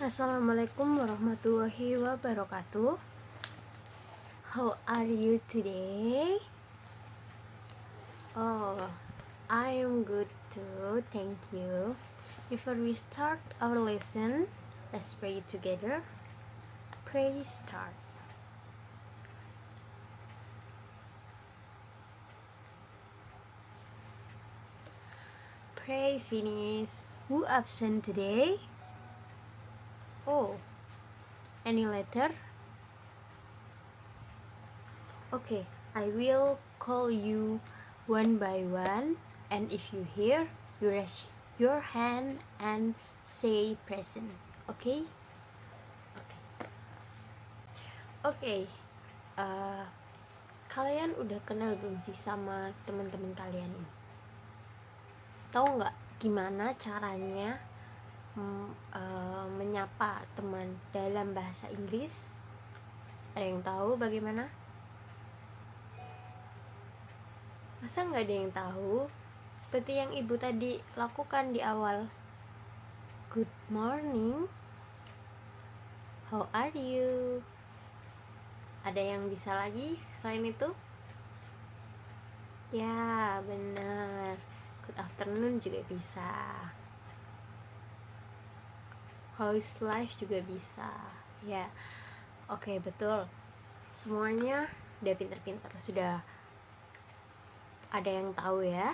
Assalamualaikum warahmatullahi wabarakatuh. How are you today? Oh, I am good too, thank you. Before we start our lesson, let's pray together. Pray start. Pray finish. Who absent today? Oh, any letter? Okay, I will call you one by one, and if you hear, you raise your hand and say present. Okay? Okay. Kalian udah kenal belum sih sama teman-teman kalian ini? Tahu nggak gimana caranya menyapa teman dalam bahasa Inggris? Ada yang tahu bagaimana? Masa nggak ada yang tahu? Seperti yang ibu tadi lakukan di awal. Good morning. How are you? Ada yang bisa lagi selain itu? Ya, benar. Good afternoon juga bisa. How's life juga bisa. Ya, oke, betul. Semuanya udah pintar-pintar, sudah ada yang tahu ya.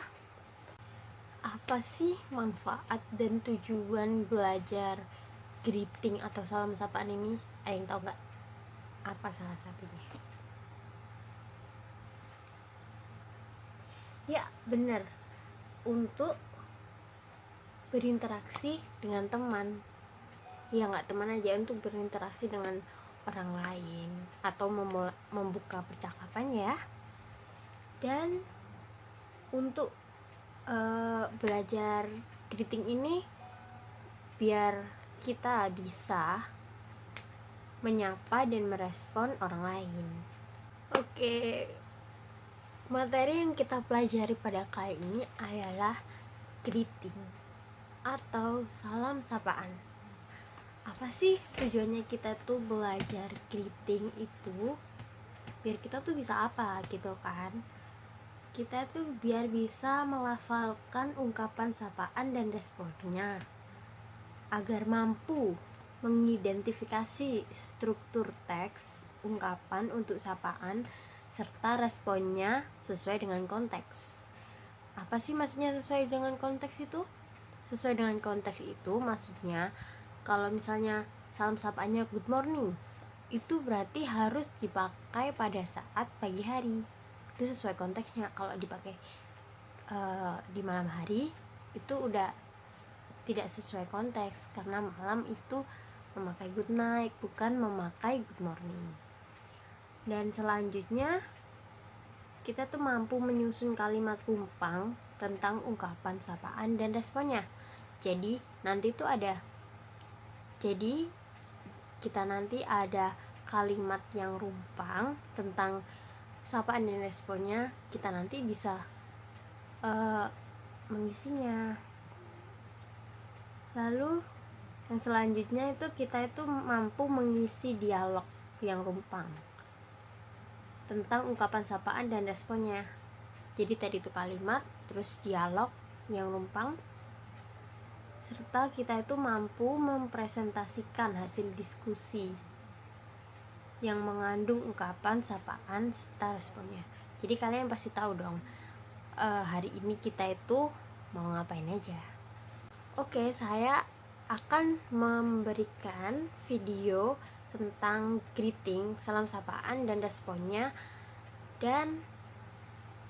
Apa sih manfaat dan tujuan belajar greeting atau salam sapaan ini? Ada yang tahu nggak? Apa salah satunya? Ya, benar. Untuk berinteraksi dengan teman. Ya, nggak teman aja, untuk berinteraksi dengan orang lain atau membuka percakapan ya. Dan untuk belajar greeting ini biar kita bisa menyapa dan merespon orang lain. Oke, materi yang kita pelajari pada kali ini adalah greeting atau salam sapaan. Apa sih tujuannya kita tuh belajar greeting itu? Biar kita tuh bisa apa gitu kan? Kita tuh biar bisa melafalkan ungkapan sapaan dan responnya, agar mampu mengidentifikasi struktur teks ungkapan untuk sapaan serta responnya sesuai dengan konteks. Apa sih maksudnya sesuai dengan konteks itu? Sesuai dengan konteks itu maksudnya kalau misalnya salam sapaannya good morning, itu berarti harus dipakai pada saat pagi hari. Itu sesuai konteksnya. Kalau dipakai di malam hari itu udah tidak sesuai konteks, karena malam itu memakai good night, bukan memakai good morning. Dan selanjutnya kita tuh mampu menyusun kalimat rumpang tentang ungkapan sapaan dan responnya. Jadi kita nanti ada kalimat yang rumpang tentang sapaan dan responnya, kita nanti bisa mengisinya. Lalu yang selanjutnya itu kita itu mampu mengisi dialog yang rumpang tentang ungkapan sapaan dan responnya. Jadi tadi itu kalimat, terus dialog yang rumpang, serta kita itu mampu mempresentasikan hasil diskusi yang mengandung ungkapan sapaan serta responnya. Jadi kalian pasti tahu dong hari ini kita itu mau ngapain aja. Oke, saya akan memberikan video tentang greeting, salam sapaan dan responnya, dan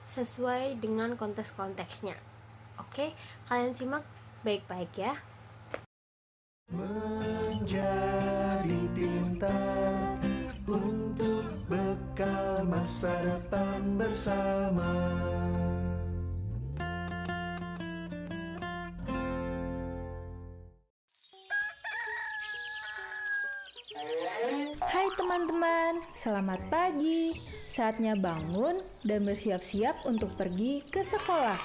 sesuai dengan konteks-konteksnya. Oke, kalian simak baik-baik ya. Menjadi pintar untuk bekal masa depan bersama. Hai teman-teman, selamat pagi. Saatnya bangun dan bersiap-siap untuk pergi ke sekolah.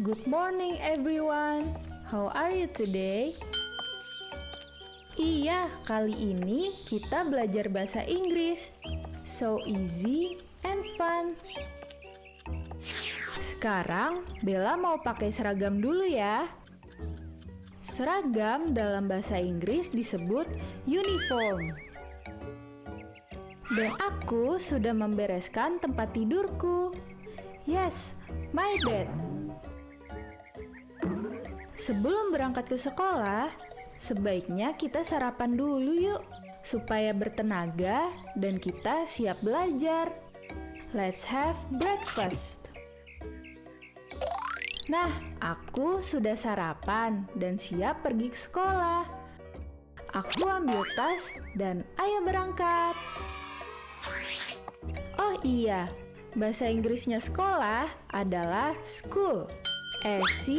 Good morning everyone. How are you today? Iya, kali ini kita belajar bahasa Inggris. So easy and fun. Sekarang Bella mau pakai seragam dulu ya. Seragam dalam bahasa Inggris disebut uniform. Dan aku sudah membereskan tempat tidurku. Yes, my bed. Sebelum berangkat ke sekolah, sebaiknya kita sarapan dulu yuk, supaya bertenaga dan kita siap belajar. Let's have breakfast. Nah, aku sudah sarapan dan siap pergi ke sekolah. Aku ambil tas dan ayo berangkat. Oh iya, bahasa Inggrisnya sekolah adalah school. S-C-H-O-O-L.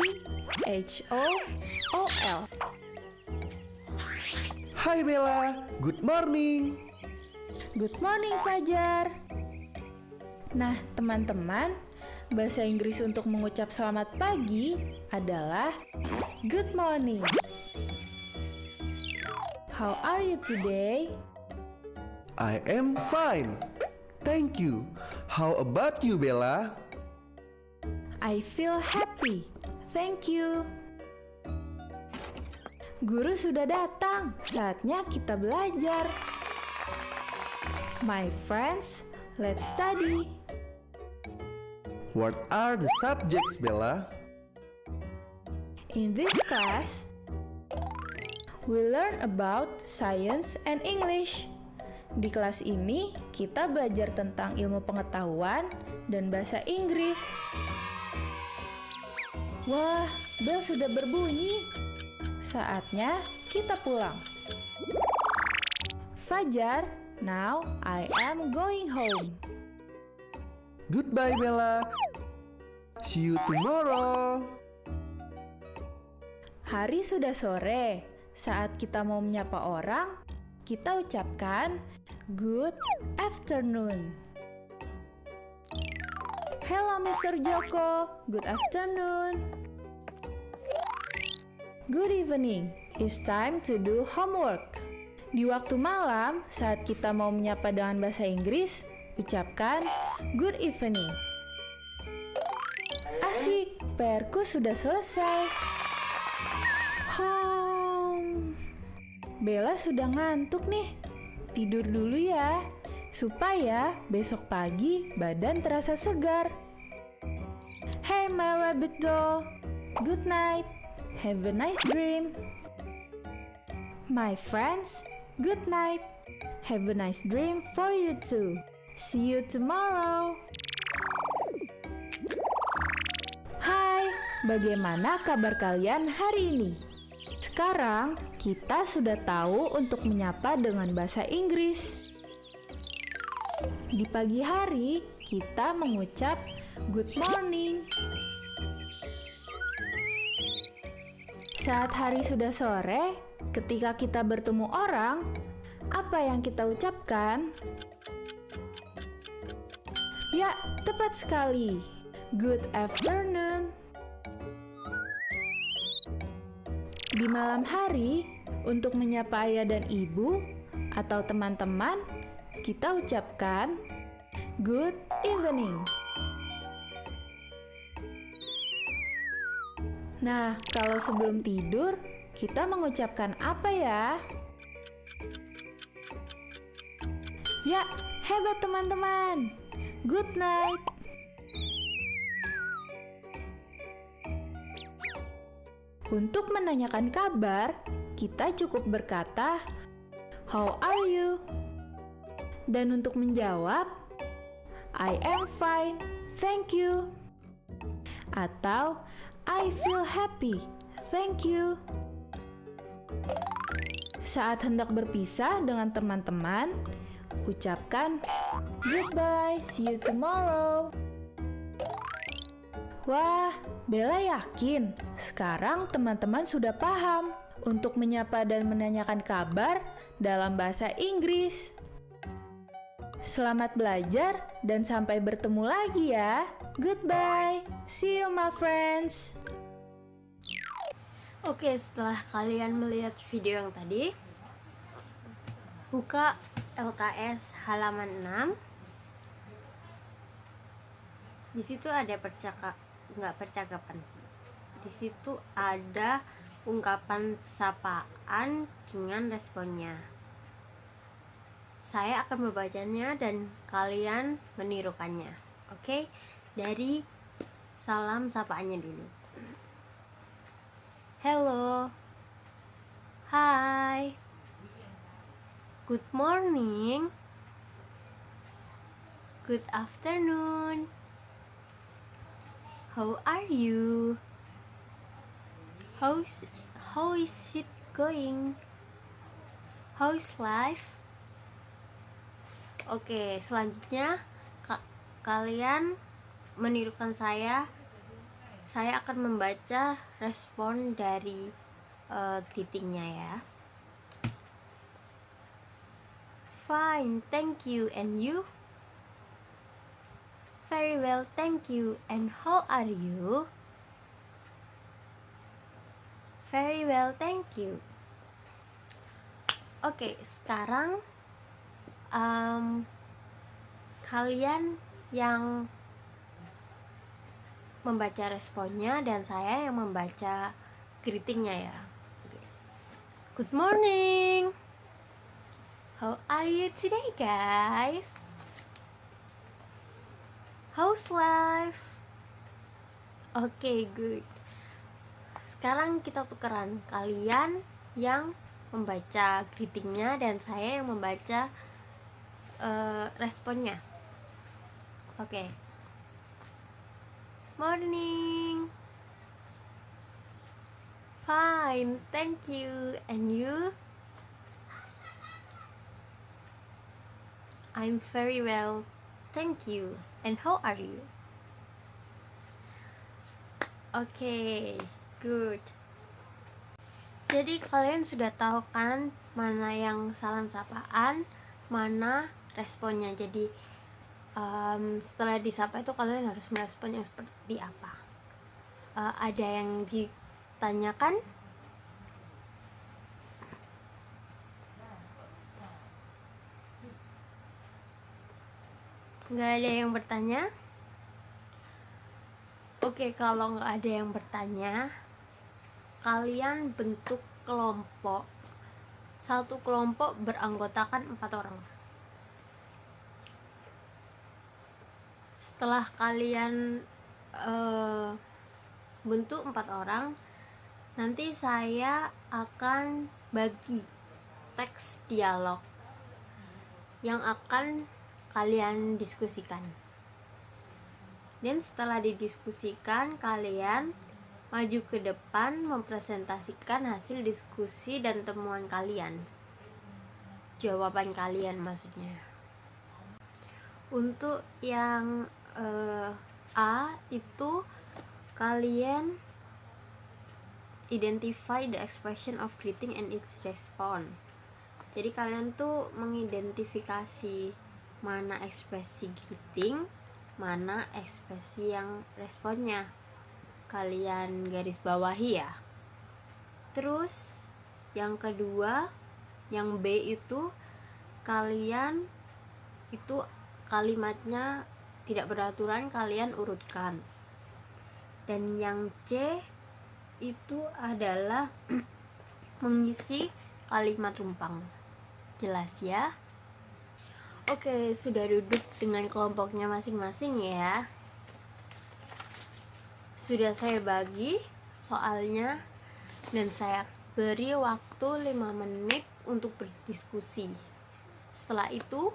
Hai Bella, good morning. Good morning, Fajar. Nah, teman-teman, bahasa Inggris untuk mengucap selamat pagi adalah good morning. How are you today? I am fine. Thank you. How about you, Bella? I feel happy. Thank you. Guru sudah datang. Saatnya kita belajar. My friends, let's study. What are the subjects, Bella? In this class, we learn about science and English. Di kelas ini, kita belajar tentang ilmu pengetahuan dan bahasa Inggris. Wah, bel sudah berbunyi. Saatnya kita pulang. Fajar, now I am going home. Goodbye, Bella. See you tomorrow. Hari sudah sore. Saat kita mau menyapa orang, kita ucapkan good afternoon. Hello, Mr. Joko. Good afternoon. Good evening. It's time to do homework. Di waktu malam, saat kita mau menyapa dengan bahasa Inggris, ucapkan good evening. Asik, PR-ku sudah selesai. Bella sudah ngantuk nih. Tidur dulu ya, supaya besok pagi badan terasa segar. Hey my rabbit doll, good night. Have a nice dream. My friends, good night. Have a nice dream for you too. See you tomorrow. Hai, bagaimana kabar kalian hari ini? Sekarang kita sudah tahu untuk menyapa dengan bahasa Inggris. Di pagi hari, kita mengucap good morning. Saat hari sudah sore, ketika kita bertemu orang, apa yang kita ucapkan? Ya, tepat sekali. Good afternoon. Di malam hari, untuk menyapa ayah dan ibu atau teman-teman, kita ucapkan good evening. Nah, kalau sebelum tidur, kita mengucapkan apa ya? Ya, hebat teman-teman. Good night. Untuk menanyakan kabar, kita cukup berkata, "How are you?" Dan untuk menjawab, "I am fine, thank you." Atau, "I feel happy, thank you." Saat hendak berpisah dengan teman-teman, ucapkan, "Goodbye, see you tomorrow." Wah, Bella yakin sekarang teman-teman sudah paham untuk menyapa dan menanyakan kabar dalam bahasa Inggris. Selamat belajar dan sampai bertemu lagi ya. Goodbye. See you my friends. Oke, setelah kalian melihat video yang tadi, buka LKS halaman 6. Di situ ada nggak percakapan sih. Di situ ada ungkapan sapaan dengan responnya. Saya akan membacanya dan kalian menirukannya. Oke? Dari salam sapaannya dulu. Hello. Hi. Good morning. Good afternoon. How are you? How is it going? How's life? Oke, selanjutnya kalian menirukan saya. Saya akan membaca respon dari greetingnya ya. Fine, thank you. And you? Very well, thank you. And how are you? Very well, thank you. Oke, sekarang kalian yang membaca responnya dan saya yang membaca greetingnya ya. Good morning. How are you today, guys? How's life? Okay, good. Sekarang kita tukeran, kalian yang membaca greetingnya dan saya yang membaca responnya. Oke. Morning. Fine, thank you. And you? I'm very well, thank you. And how are you? Okay, good. Jadi kalian sudah tahu kan mana yang salam sapaan, mana responnya. Jadi setelah disapa itu kalian harus merespon yang seperti apa. Ada yang ditanyakan? Nggak ada yang bertanya? Oke, kalau nggak ada yang bertanya, kalian bentuk kelompok. Satu kelompok beranggotakan 4 orang. Setelah kalian bentuk 4 orang, nanti saya akan bagi teks dialog yang akan kalian diskusikan. Dan setelah didiskusikan, kalian maju ke depan mempresentasikan hasil diskusi dan temuan kalian. Jawaban kalian maksudnya. Untuk yang A itu kalian identify the expression of greeting and its response. Jadi kalian tuh mengidentifikasi mana ekspresi greeting, mana ekspresi yang responnya. Kalian garis bawahi ya. Terus yang kedua, yang B itu kalian itu kalimatnya tidak beraturan, kalian urutkan. Dan yang C itu adalah mengisi kalimat rumpang. Jelas ya? Oke, sudah duduk dengan kelompoknya masing-masing ya. Sudah saya bagi soalnya dan saya beri waktu 5 menit untuk berdiskusi. Setelah itu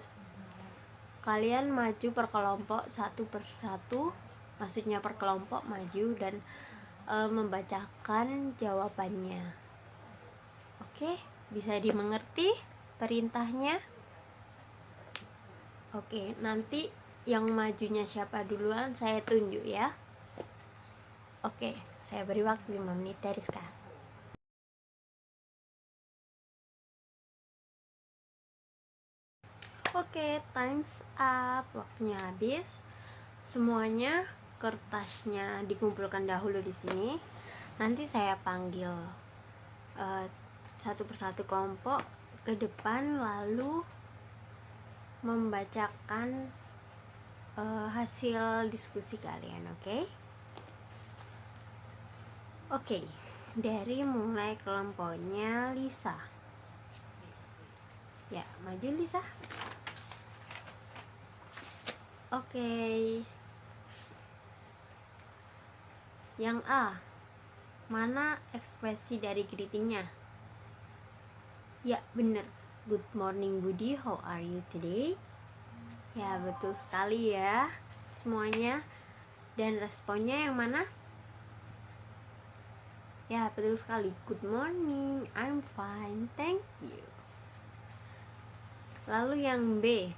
kalian maju per kelompok satu per satu, maksudnya per kelompok maju dan membacakan jawabannya. Oke, bisa dimengerti perintahnya? Oke, nanti yang majunya siapa duluan saya tunjuk ya. Oke, saya beri waktu 5 menit dari sekarang. Oke, time's up. Waktunya habis. Semuanya kertasnya dikumpulkan dahulu di sini. Nanti saya panggil satu persatu kelompok ke depan lalu membacakan hasil diskusi kalian, oke? Oke, dari mulai kelompoknya Lisa. Ya, maju Lisa. Oke. Yang A, mana ekspresi dari greetingnya? Ya, bener. Good morning Budi, how are you today? Ya, betul sekali ya semuanya. Dan responnya yang mana? Ya, betul sekali. Good morning, I'm fine, thank you. Lalu yang B,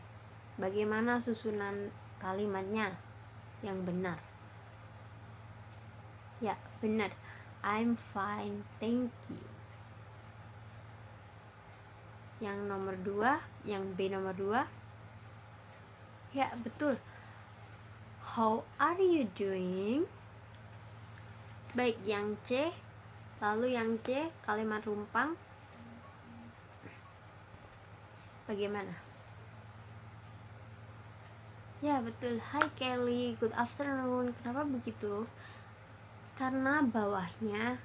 bagaimana susunan kalimatnya yang benar? Ya, benar. I'm fine, thank you. Yang nomor 2, yang B nomor 2. Ya, betul. How are you doing? Baik, yang C. Lalu yang C, kalimat rumpang. Bagaimana? Ya, betul. Hi Kelly, good afternoon. Kenapa begitu? Karena bawahnya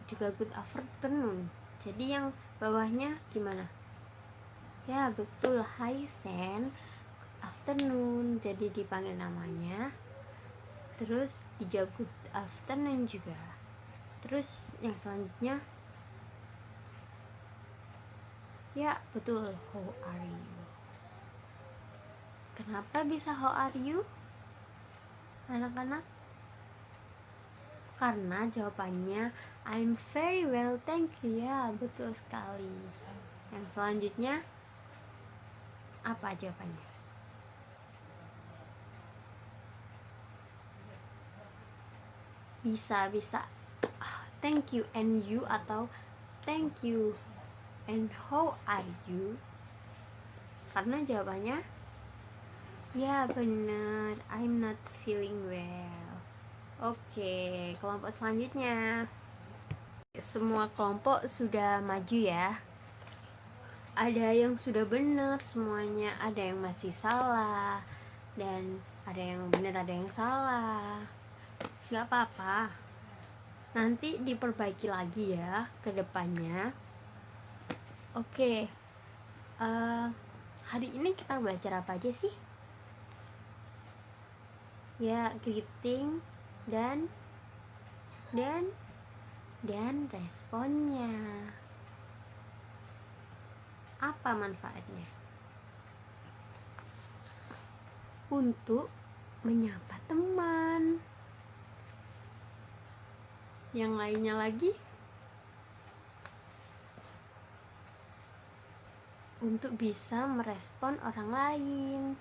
juga good afternoon. Jadi yang bawahnya gimana? Ya, betul. Hi Sen, good afternoon. Jadi dipanggil namanya. Terus dijawab good afternoon juga. Terus yang selanjutnya, ya betul, how are you? Kenapa bisa how are you, anak-anak? Karena jawabannya I'm very well, thank you. Ya, betul sekali. Yang selanjutnya, apa jawabannya? Bisa thank you and you, atau thank you and how are you? Karena jawabannya, ya benar, I'm not feeling well. Oke, kelompok selanjutnya. Semua kelompok sudah maju ya. Ada yang sudah benar semuanya, ada yang masih salah, dan ada yang benar, ada yang salah. Gak apa-apa, nanti diperbaiki lagi ya ke depannya. Oke, hari ini kita belajar apa aja sih? Ya, greeting dan responnya. Apa manfaatnya? Untuk menyapa teman. Yang lainnya lagi, untuk bisa merespon orang lain.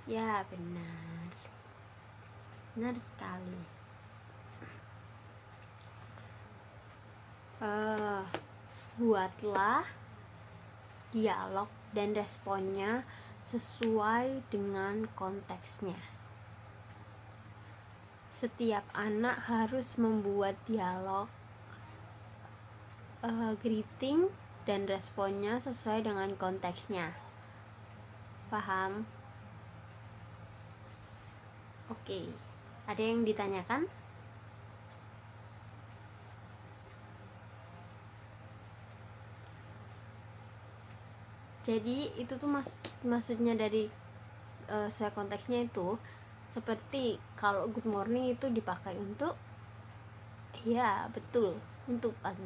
Ya, benar sekali. Buatlah dialog dan responnya sesuai dengan konteksnya. Setiap anak harus membuat dialog, greeting dan responnya sesuai dengan konteksnya. Paham? Oke, ada yang ditanyakan? Jadi itu tuh maksudnya dari sesuai konteksnya itu, seperti kalau good morning itu dipakai untuk, ya betul, untuk pagi.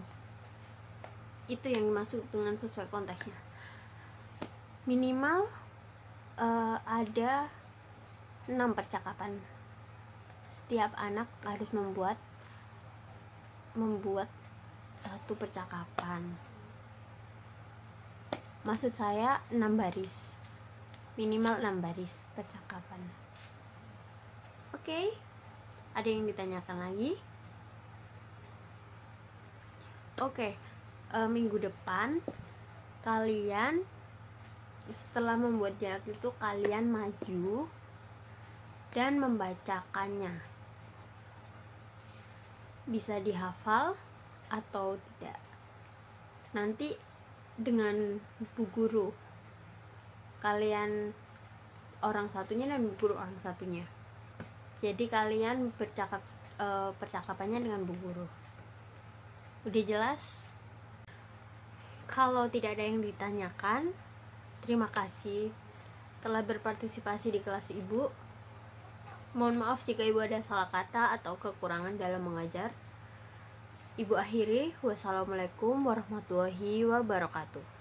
Itu yang dimaksud dengan sesuai konteksnya. Minimal ada 6 percakapan. Setiap anak harus membuat satu percakapan. Maksud saya 6 baris, minimal 6 baris percakapan. Oke, ada yang ditanyakan lagi? Oke, minggu depan kalian setelah membuat dialog itu, kalian maju dan membacakannya. Bisa dihafal atau tidak. Nanti dengan bu guru. Kalian orang satunya dan bu guru orang satunya. Jadi kalian percakapannya dengan bu guru. Udah jelas? Kalau tidak ada yang ditanyakan, terima kasih telah berpartisipasi di kelas ibu. Mohon maaf jika ibu ada salah kata atau kekurangan dalam mengajar. Ibu akhiri, wassalamualaikum warahmatullahi wabarakatuh.